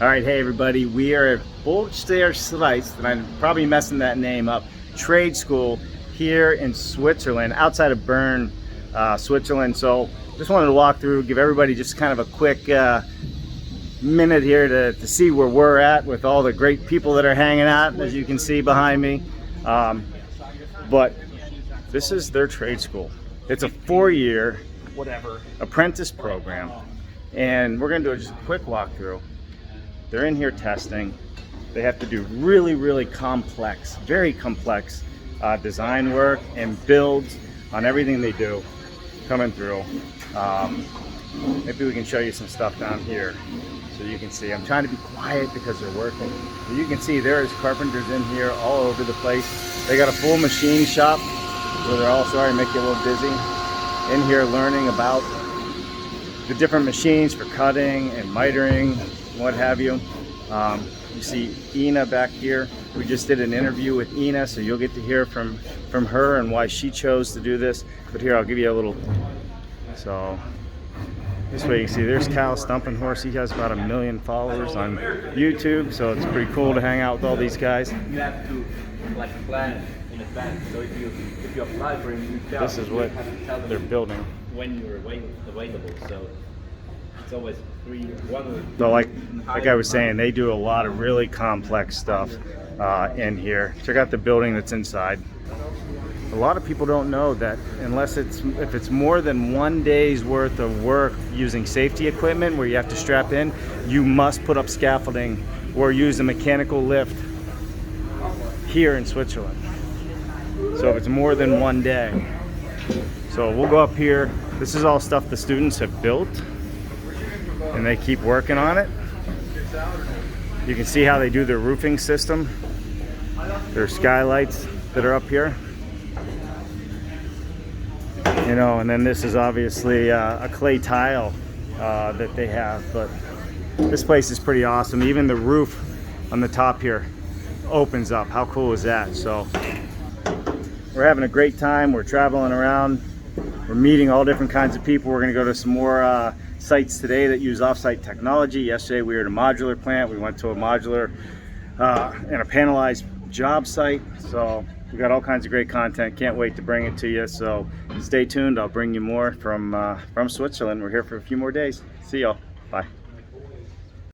All right, hey everybody, we are at Schweiz, and I'm probably messing that name up, trade school here in Switzerland, outside of Bern, Switzerland. So just wanted to walk through, give everybody just kind of a quick minute here to see where we're at with all the great people that are hanging out, as you can see behind me. But this is their trade school. It's a 4-year apprentice program, and we're going to do just a quick walkthrough. They're in here testing. They have to do really complex, very complex design work and builds on everything they do coming through. Maybe we can show you some stuff down here so you can see. I'm trying to be quiet because they're working. But you can see there is carpenters in here all over the place. They got a full machine shop where they're all, sorry, make you a little dizzy, in here learning about the different machines for cutting and mitering, what have you. You see Ina back here. We just did an interview with Ina, so you'll get to hear from her and why she chose to do this. But here, I'll give you a little. So this way you can see there's Cal Stumping Horse. He has about 1 million followers on YouTube, so it's pretty cool to hang out with all these guys. You have to plan in advance. So if you apply for a new job, this is what they're building when you're available. So it's always one. So like I was saying, they do a lot of really complex stuff in here. Check out the building that's inside. A lot of people don't know that if it's more than 1 day's worth of work using safety equipment where you have to strap in, you must put up scaffolding or use a mechanical lift here in Switzerland. So if it's more than 1 day. So we'll go up here. This is all stuff the students have built, and they keep working on it. You can see how they do their roofing system. Their skylights that are up here. You know, and then this is obviously a clay tile that they have, but this place is pretty awesome. Even the roof on the top here opens up. How cool is that? So we're having a great time. We're traveling around. We're meeting all different kinds of people. We're going to go to some more sites today that use off-site technology. Yesterday we were at a modular plant. We went to a modular and a panelized job site. So we got all kinds of great content. Can't wait to bring it to you. So stay tuned. I'll bring you more from Switzerland. We're here for a few more days. See y'all. Bye.